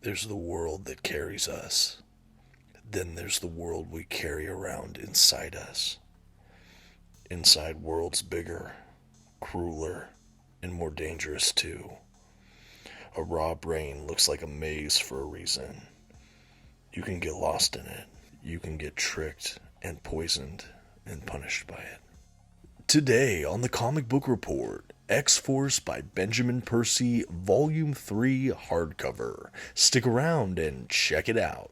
There's the world that carries us. Then there's the world we carry around inside us. Inside worlds bigger, crueler, and more dangerous too. A raw brain looks like a maze for a reason. You can get lost in it. You can get tricked and poisoned and punished by it. Today on the Comic Book Report, X-Force by Benjamin Percy, Volume 3 hardcover. Stick around and check it out.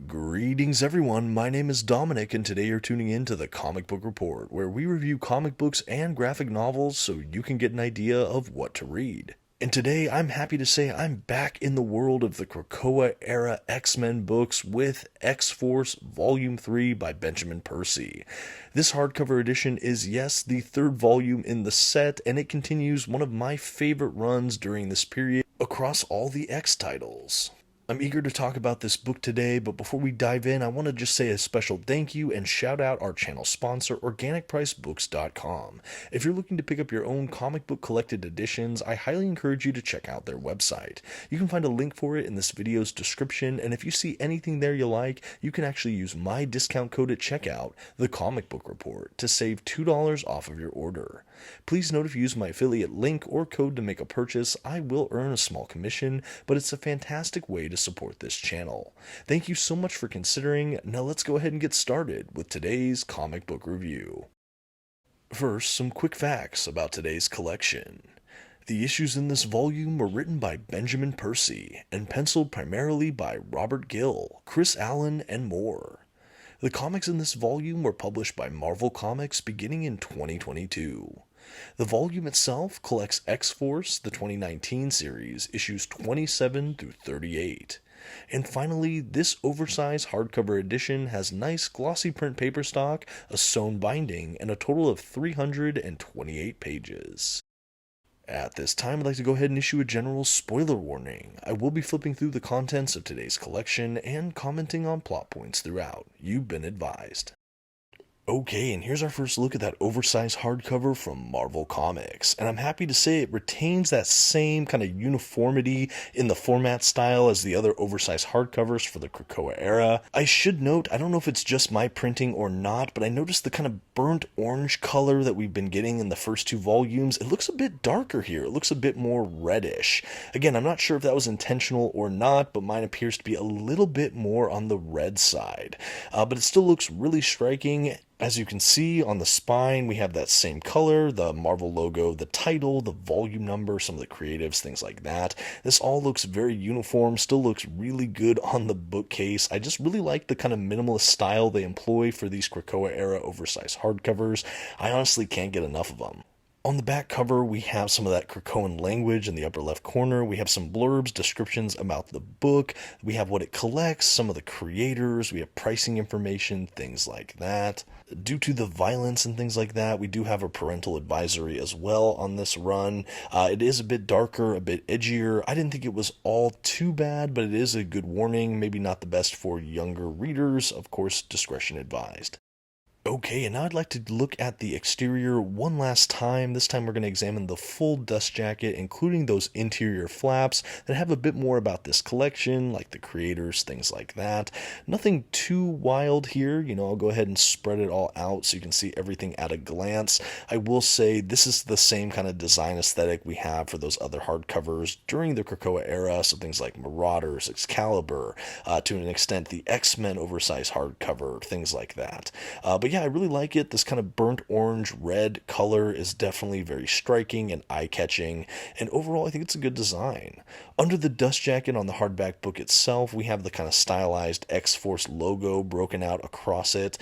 Greetings everyone, my name is Dominic and today you're tuning in to the Comic Book Report, where we review comic books and graphic novels so you can get an idea of what to read. And today I'm happy to say I'm back in the world of the Krakoa-era X-Men books with X-Force Volume 3 by Benjamin Percy. This hardcover edition is, yes, the third volume in the set, and it continues one of my favorite runs during this period across all the X titles. I'm eager to talk about this book today, but before we dive in, I want to just say a special thank you and shout out our channel sponsor, OrganicPriceBooks.com. If you're looking to pick up your own comic book collected editions, I highly encourage you to check out their website. You can find a link for it in this video's description, and if you see anything there you like, you can actually use my discount code at checkout, TheComicBookReport, to save $2 off of your order. Please note if you use my affiliate link or code to make a purchase, I will earn a small commission, but it's a fantastic way to support this channel. Thank you so much for considering. Now let's go ahead and get started with today's comic book review. First, some quick facts about today's collection. The issues in this volume were written by Benjamin Percy and penciled primarily by Robert Gill, Chris Allen, and more. The comics in this volume were published by Marvel Comics beginning in 2022. The volume itself collects X-Force, the 2019 series, issues 27 through 38. And finally, this oversized hardcover edition has nice glossy print paper stock, a sewn binding, and a total of 328 pages. At this time, I'd like to go ahead and issue a general spoiler warning. I will be flipping through the contents of today's collection and commenting on plot points throughout. You've been advised. Okay, and here's our first look at that oversized hardcover from Marvel Comics, and I'm happy to say it retains that same kind of uniformity in the format style as the other oversized hardcovers for the Krakoa era. I should note, I don't know if it's just my printing or not, but I noticed the kind of burnt orange color that we've been getting in the first two volumes. It looks a bit darker here. It looks a bit more reddish. Again, I'm not sure if that was intentional or not, but mine appears to be a little bit more on the red side. But it still looks really striking. As you can see on the spine, we have that same color, the Marvel logo, the title, the volume number, some of the creatives, things like that. This all looks very uniform, still looks really good on the bookcase. I just really like the kind of minimalist style they employ for these Krakoa era oversized hardcovers. I honestly can't get enough of them. On the back cover, we have some of that Krakoan language in the upper left corner. We have some blurbs, descriptions about the book. We have what it collects, some of the creators. We have pricing information, things like that. Due to the violence and things like that, we do have a parental advisory as well on this run. It is a bit darker, a bit edgier. I didn't think it was all too bad, but it is a good warning. Maybe not the best for younger readers. Of course, discretion advised. Okay, and now I'd like to look at the exterior one last time. This time we're going to examine the full dust jacket, including those interior flaps that have a bit more about this collection, like the creators, things like that. Nothing too wild here. I'll go ahead and spread it all out so you can see everything at a glance. I will say this is the same kind of design aesthetic we have for those other hardcovers during the Krakoa era, so things like Marauders, Excalibur, to an extent the X-Men oversized hardcover, things like that. But yeah, I really like it. This kind of burnt orange red color is definitely very striking and eye-catching, and overall I think it's a good design. Under the dust jacket on the hardback book itself, we have the kind of stylized X-Force logo broken out across it.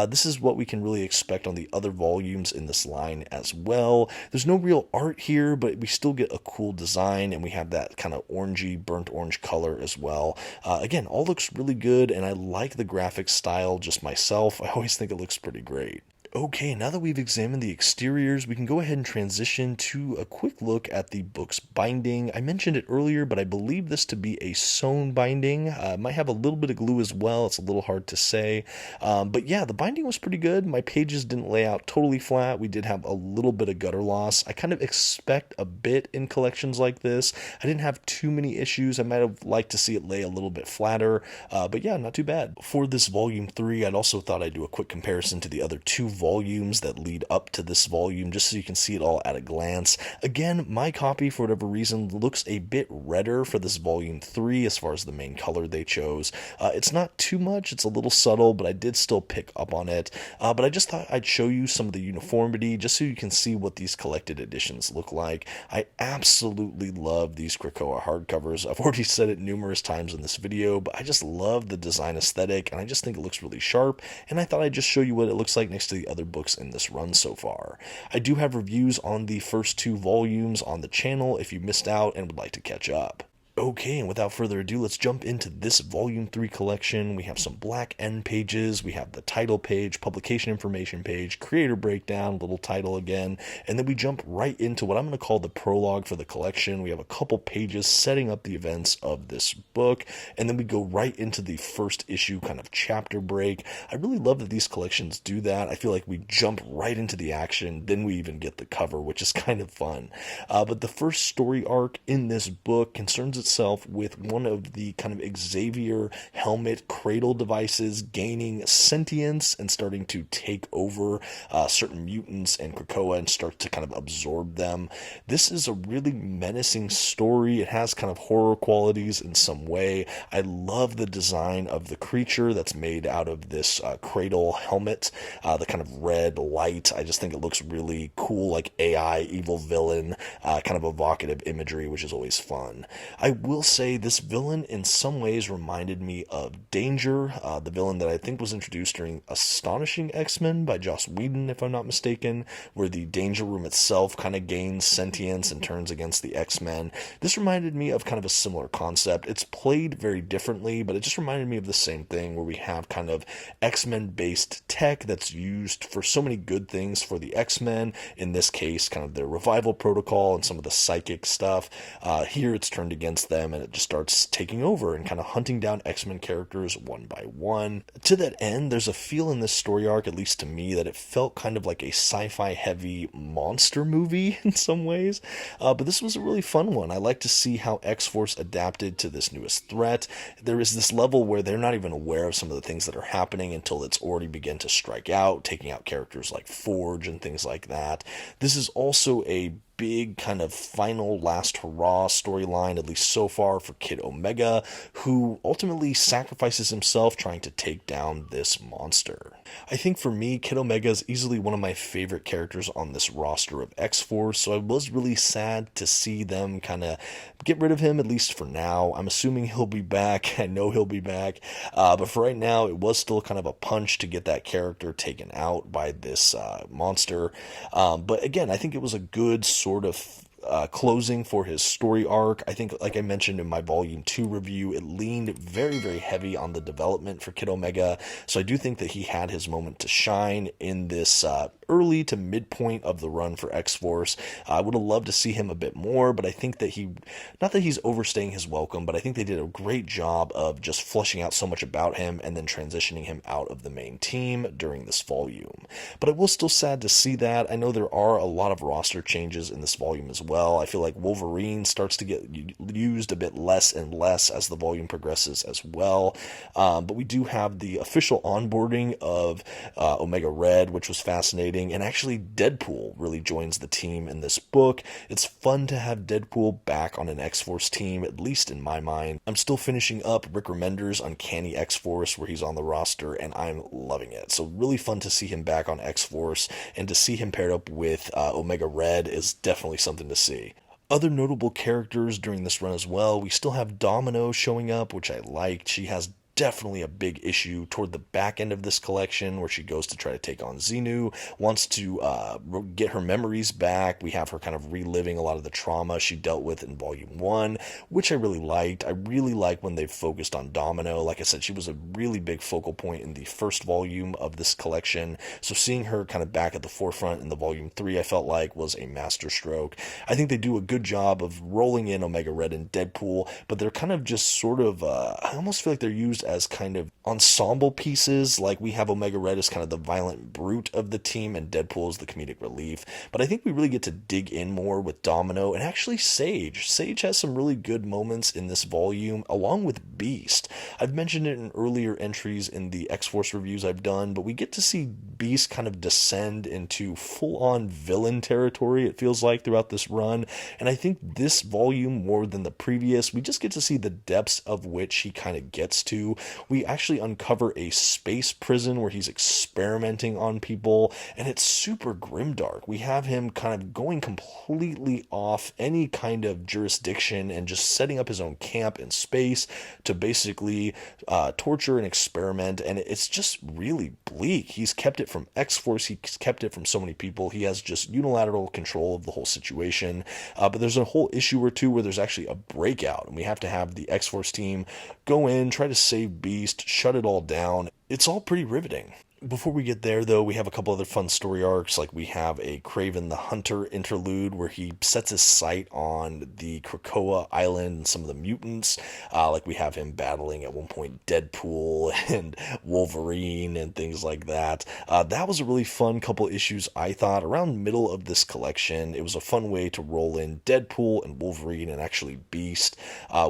This is what we can really expect on the other volumes in this line as well. There's no real art here, but we still get a cool design, and we have that kind of orangey, burnt orange color as well. Again, all looks really good, and I like the graphic style just myself. I always think it looks pretty great. Okay, now that we've examined the exteriors, we can go ahead and transition to a quick look at the book's binding. I mentioned it earlier, but I believe this to be a sewn binding. It might have a little bit of glue as well. It's a little hard to say. But yeah, the binding was pretty good. My pages didn't lay out totally flat. We did have a little bit of gutter loss. I kind of expect a bit in collections like this. I didn't have too many issues. I might have liked to see it lay a little bit flatter. But yeah, not too bad. For this volume 3, I'd also thought I'd do a quick comparison to the other two volumes that lead up to this volume, just so you can see it all at a glance. Again, my copy, for whatever reason, looks a bit redder for this volume 3 as far as the main color they chose. It's not too much, it's a little subtle, but I did still pick up on it. But I just thought I'd show you some of the uniformity, just so you can see what these collected editions look like. I absolutely love these Krakoa hardcovers. I've already said it numerous times in this video, but I just love the design aesthetic, and I just think it looks really sharp, and I thought I'd just show you what it looks like next to the other books in this run so far. I do have reviews on the first 2 volumes on the channel if you missed out and would like to catch up. Okay, and without further ado, let's jump into this Volume 3 collection. We have some black end pages, we have the title page, publication information page, creator breakdown, little title again, and then we jump right into what I'm going to call the prologue for the collection. We have a couple pages setting up the events of this book, and then we go right into the first issue kind of chapter break. I really love that these collections do that. I feel like we jump right into the action, then we even get the cover, which is kind of fun. But the first story arc in this book concerns itself with one of the kind of Xavier helmet cradle devices gaining sentience and starting to take over certain mutants and Krakoa and start to kind of absorb them. This is a really menacing story. It has kind of horror qualities in some way. I love the design of the creature that's made out of this cradle helmet, the kind of red light. I just think it looks really cool, like AI, evil villain, kind of evocative imagery, which is always fun. I will say this villain in some ways reminded me of Danger, the villain that I think was introduced during Astonishing X-Men by Joss Whedon, if I'm not mistaken, where the Danger Room itself kind of gains sentience and turns against the X-Men. This reminded me of kind of a similar concept. It's played very differently, but it just reminded me of the same thing, where we have kind of X-Men based tech that's used for so many good things for the X-Men, in this case kind of their revival protocol and some of the psychic stuff. Here it's turned against them, and it just starts taking over and kind of hunting down X-Men characters one by one. To that end, there's a feel in this story arc, at least to me, that it felt kind of like a sci-fi heavy monster movie in some ways, but this was a really fun one. I like to see how X-Force adapted to this newest threat. There is this level where they're not even aware of some of the things that are happening until it's already begun to strike out, taking out characters like Forge and things like that. This is also a big kind of final last hurrah storyline, at least so far, for Kid Omega, who ultimately sacrifices himself trying to take down this monster. I think for me, Kid Omega is easily one of my favorite characters on this roster of X-Force, so I was really sad to see them kind of get rid of him, at least for now. I'm assuming he'll be back. I know he'll be back, but for right now, it was still kind of a punch to get that character taken out by this monster. But again, I think it was a good sort of closing for his story arc. I think, like I mentioned in my Volume 2 review, it leaned very, very heavy on the development for Kid Omega, so I do think that he had his moment to shine in this early to midpoint of the run for X-Force. I would have loved to see him a bit more, but I think that not that he's overstaying his welcome, but I think they did a great job of just fleshing out so much about him and then transitioning him out of the main team during this volume. But I was still sad to see that. I know there are a lot of roster changes in this volume as well. I feel like Wolverine starts to get used a bit less and less as the volume progresses as well. But we do have the official onboarding of Omega Red, which was fascinating. And actually, Deadpool really joins the team in this book. It's fun to have Deadpool back on an X-Force team, at least in my mind. I'm still finishing up Rick Remender's Uncanny X-Force, where he's on the roster, and I'm loving it. So really fun to see him back on X-Force, and to see him paired up with Omega Red is definitely something to see. Other notable characters during this run as well, we still have Domino showing up, which I liked. She has definitely a big issue toward the back end of this collection where she goes to try to take on Xenu, wants to get her memories back. We have her kind of reliving a lot of the trauma she dealt with in Volume 1, which I really liked. I really like when they focused on Domino. Like I said, she was a really big focal point in the first volume of this collection, so seeing her kind of back at the forefront in the Volume 3, I felt like was a masterstroke. I think they do a good job of rolling in Omega Red and Deadpool, but they're kind of just sort of, I almost feel like they're used as kind of ensemble pieces. Like we have Omega Red as kind of the violent brute of the team, and Deadpool is the comedic relief. But I think we really get to dig in more with Domino and actually Sage. Sage has some really good moments in this volume, along with Beast. I've mentioned it in earlier entries in the X-Force reviews I've done, but we get to see Beast kind of descend into full-on villain territory, it feels like, throughout this run. And I think this volume, more than the previous, we just get to see the depths of which he kind of gets to. We actually uncover a space prison where he's experimenting on people, and it's super grimdark. We have him kind of going completely off any kind of jurisdiction and just setting up his own camp in space to basically torture and experiment, and it's just really bleak. He's kept it from X-Force, he's kept it from so many people. He has just unilateral control of the whole situation, but there's a whole issue or two where there's actually a breakout, and we have to have the X-Force team go in, try to save Beast, shut it all down. It's all pretty riveting. Before we get there, though, we have a couple other fun story arcs. Like we have a Kraven the Hunter interlude where he sets his sight on the Krakoa Island and some of the mutants. Like we have him battling at one point Deadpool and Wolverine and things like that. That was a really fun couple issues, I thought. Around middle of this collection, it was a fun way to roll in Deadpool and Wolverine and actually Beast.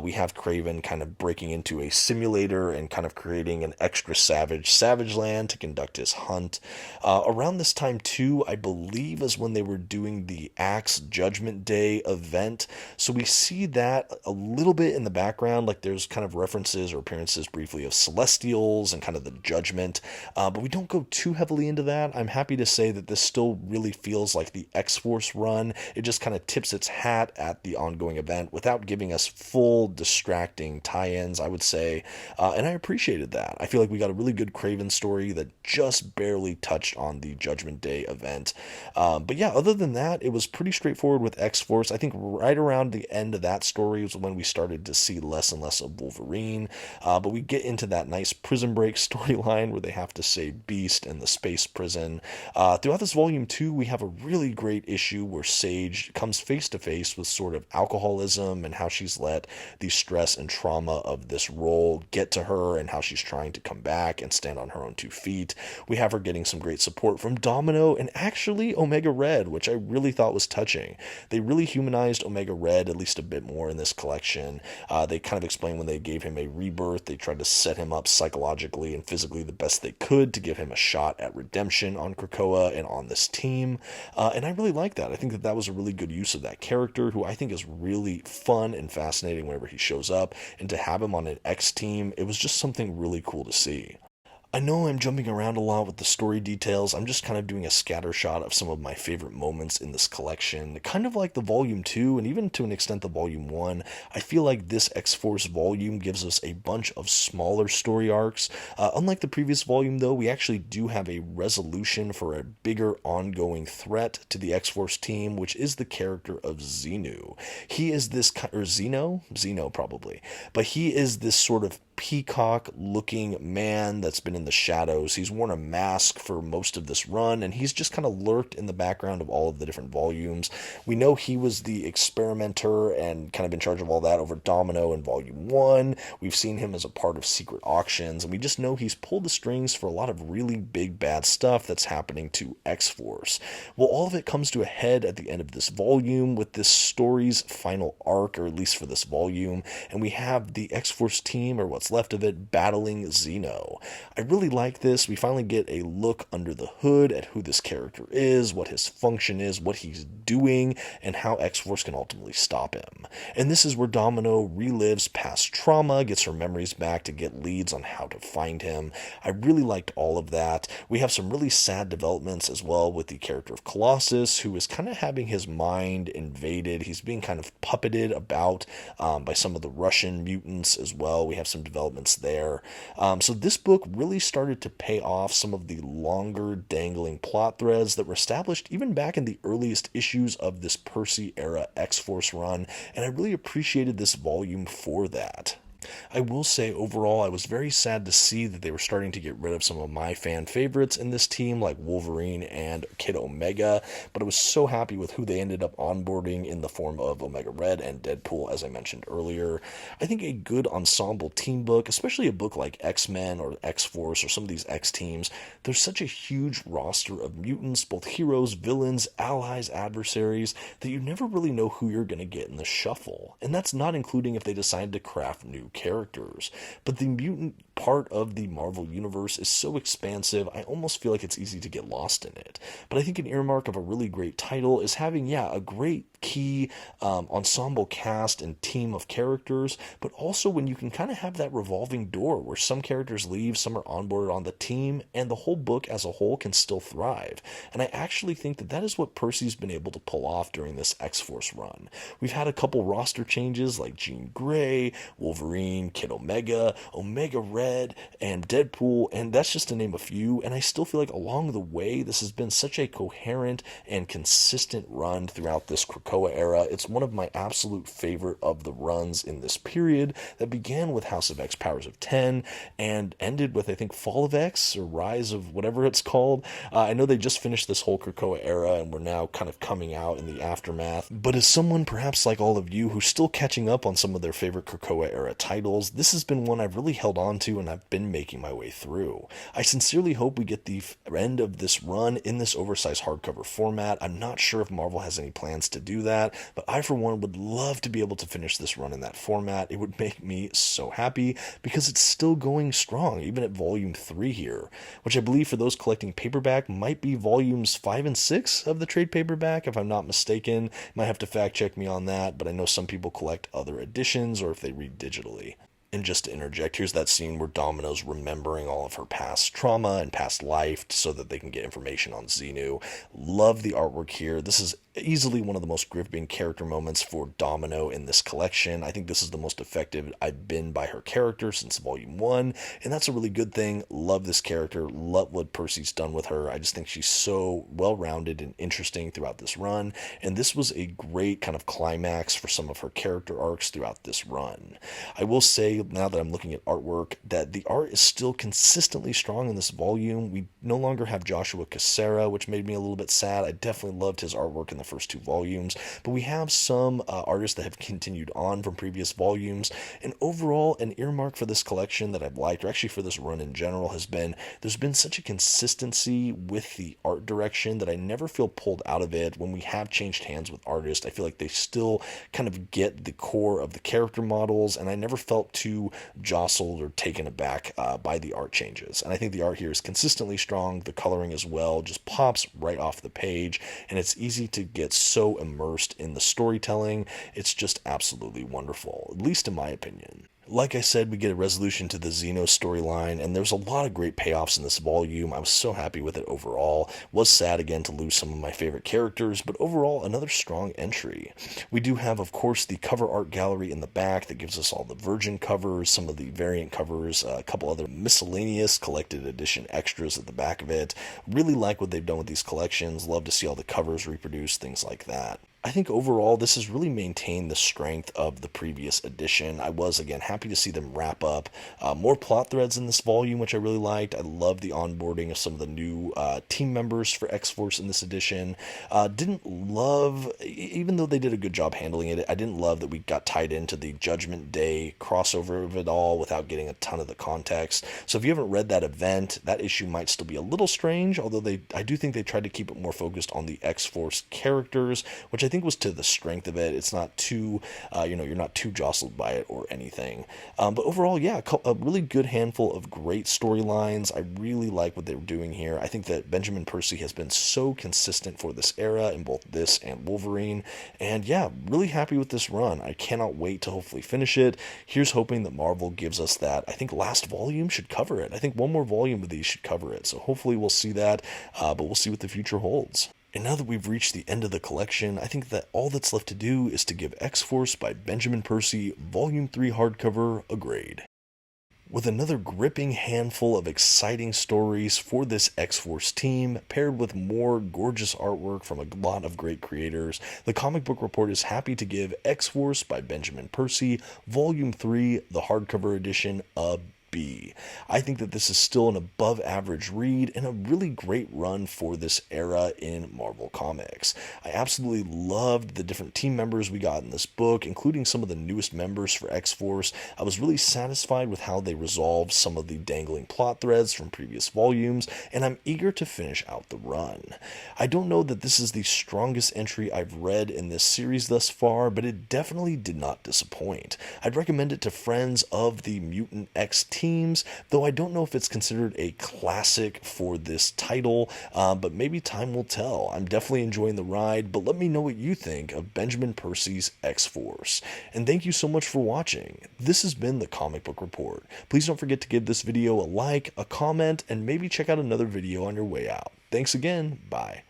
We have Kraven kind of breaking into a simulator and kind of creating an extra savage land to conduct his hunt. Around this time too, I believe, is when they were doing the Axe Judgment Day event, so we see that a little bit in the background. Like there's kind of references or appearances briefly of Celestials and kind of the Judgment, but we don't go too heavily into that. I'm happy to say that this still really feels like the X-Force run. It just kind of tips its hat at the ongoing event without giving us full distracting tie-ins, I would say, and I appreciated that. I feel like we got a really good Kraven story that just barely touched on the Judgment Day event. But yeah, other than that, it was pretty straightforward with X-Force. I think right around the end of that story was when we started to see less and less of Wolverine. But we get into that nice prison break storyline where they have to save Beast and the space prison. Throughout this volume 2, we have a really great issue where Sage comes face to face with sort of alcoholism and how she's let the stress and trauma of this role get to her and how she's trying to come back and stand on her own 2 feet. We have her getting some great support from Domino and actually Omega Red, which I really thought was touching. They really humanized Omega Red at least a bit more in this collection. They kind of explained when they gave him a rebirth, they tried to set him up psychologically and physically the best they could to give him a shot at redemption on Krakoa and on this team. And I really like that. I think that that was a really good use of that character, who I think is really fun and fascinating whenever he shows up. And to have him on an X team, it was just something really cool to see. I know I'm jumping around a lot with the story details. I'm just kind of doing a scatter shot of some of my favorite moments in this collection. Kind of like the Volume 2, and even to an extent the Volume 1, I feel like this X-Force volume gives us a bunch of smaller story arcs. Unlike the previous volume, though, we actually do have a resolution for a bigger ongoing threat to the X-Force team, which is the character of Xenu. He is this, or Zeno? Zeno, probably. But he is this sort of peacock-looking man that's been in the shadows. He's worn a mask for most of this run, and he's just kind of lurked in the background of all of the different volumes. We know he was the experimenter and kind of in charge of all that over Domino in Volume 1. We've seen him as a part of Secret Auctions, and we just know he's pulled the strings for a lot of really big bad stuff that's happening to X-Force. Well, all of it comes to a head at the end of this volume with this story's final arc, or at least for this volume, and we have the X-Force team, or what's left of it, battling Xeno. I really like this. We finally get a look under the hood at who this character is, what his function is, what he's doing, and how X-Force can ultimately stop him. And this is where Domino relives past trauma, gets her memories back to get leads on how to find him. I really liked all of that. We have some really sad developments as well with the character of Colossus, who is kind of having his mind invaded. He's being kind of puppeted about by some of the Russian mutants as well. We have some developments developments there. So this book really started to pay off some of the longer dangling plot threads that were established even back in the earliest issues of this Percy era X-Force run, and I really appreciated this volume for that. I will say overall I was very sad to see that they were starting to get rid of some of my fan favorites in this team like Wolverine and Kid Omega, but I was so happy with who they ended up onboarding in the form of Omega Red and Deadpool, as I mentioned earlier. I think a good ensemble team book, especially a book like X-Men or X-Force or some of these X-teams, there's such a huge roster of mutants, both heroes, villains, allies, adversaries, that you never really know who you're going to get in the shuffle. And that's not including if they decide to craft new characters. But the mutant part of the Marvel Universe is so expansive, I almost feel like it's easy to get lost in it. But I think an earmark of a really great title is having, a great key ensemble cast and team of characters, but also when you can kind of have that revolving door where some characters leave, some are onboarded on the team, and the whole book as a whole can still thrive. And I actually think that that is what Percy's been able to pull off during this X-Force run. We've had a couple roster changes like Jean Grey, Wolverine, Kid Omega, Omega Red, and Deadpool, and that's just to name a few, and I still feel like along the way this has been such a coherent and consistent run throughout this Krakoa era. It's one of my absolute favorite of the runs in this period that began with House of X Powers of 10 and ended with, I think, Fall of X or Rise of whatever it's called. I know they just finished this whole Krakoa era and we're now kind of coming out in the aftermath, but as someone perhaps like all of you who's still catching up on some of their favorite Krakoa era titles, this has been one I've really held on to and I've been making my way through. I sincerely hope we get the end of this run in this oversized hardcover format. I'm not sure if Marvel has any plans to do that, but I for one would love to be able to finish this run in that format. It would make me so happy because it's still going strong even at volume 3 here, which I believe for those collecting paperback might be volumes 5 and 6 of the trade paperback if I'm not mistaken. Might have to fact check me on that, but I know some people collect other editions or if they read digitally. And just to interject, here's that scene where Domino's remembering all of her past trauma and past life so that they can get information on Xenu. Love the artwork here. This is easily one of the most gripping character moments for Domino in this collection. I think this is the most effective I've been by her character since volume 1, and that's a really good thing. Love this character. Love what Percy's done with her. I just think she's so well-rounded and interesting throughout this run, and this was a great kind of climax for some of her character arcs throughout this run. I will say, now that I'm looking at artwork, that the art is still consistently strong in this volume. We no longer have Joshua Cassera, which made me a little bit sad. I definitely loved his artwork in the first 2 volumes, but we have some artists that have continued on from previous volumes, and overall an earmark for this collection that I've liked, or actually for this run in general, has been there's been such a consistency with the art direction that I never feel pulled out of it. When we have changed hands with artists, I feel like they still kind of get the core of the character models, and I never felt too jostled or taken aback by the art changes. And I think the art here is consistently strong. The coloring as well just pops right off the page, and it's easy to get so immersed in the storytelling. It's just absolutely wonderful, at least in my opinion. Like I said, we get a resolution to the Xeno storyline, and there's a lot of great payoffs in this volume. I was so happy with it overall. Was sad again to lose some of my favorite characters, but overall, another strong entry. We do have, of course, the cover art gallery in the back that gives us all the Virgin covers, some of the variant covers, a couple other miscellaneous collected edition extras at the back of it. Really like what they've done with these collections. Love to see all the covers reproduced, things like that. I think overall this has really maintained the strength of the previous edition. I was, again, happy to see them wrap up more plot threads in this volume, which I really liked. I love the onboarding of some of the new team members for X-Force in this edition. Didn't love, even though they did a good job handling it, I didn't love that we got tied into the Judgment Day crossover of it all without getting a ton of the context. So if you haven't read that event, that issue might still be a little strange, although I do think they tried to keep it more focused on the X-Force characters, which I think was to the strength of it. It's not too, you're not too jostled by it or anything. But overall, yeah, a really good handful of great storylines. I really like what they were doing here. I think that Benjamin Percy has been so consistent for this era in both this and Wolverine. And yeah, really happy with this run. I cannot wait to hopefully finish it. Here's hoping that Marvel gives us that. I think last volume should cover it. I think one more volume of these should cover it. So hopefully we'll see that, but we'll see what the future holds. And now that we've reached the end of the collection, I think that all that's left to do is to give X-Force by Benjamin Percy Volume 3 hardcover a grade. with another gripping handful of exciting stories for this X-Force team, paired with more gorgeous artwork from a lot of great creators. The Comic Book Report is happy to give X-Force by Benjamin Percy, Volume 3, the hardcover edition, a B. I think that this is still an above average read and a really great run for this era in Marvel Comics. I absolutely loved the different team members we got in this book, including some of the newest members for X-Force. I was really satisfied with how they resolved some of the dangling plot threads from previous volumes, and I'm eager to finish out the run. I don't know that this is the strongest entry I've read in this series thus far, but it definitely did not disappoint. I'd recommend it to friends of the Mutant X teams, though I don't know if it's considered a classic for this title, but maybe time will tell. I'm definitely enjoying the ride, but let me know what you think of Benjamin Percy's X-Force. And thank you so much for watching. This has been the Comic Book Report. Please don't forget to give this video a like, a comment, and maybe check out another video on your way out. Thanks again. Bye.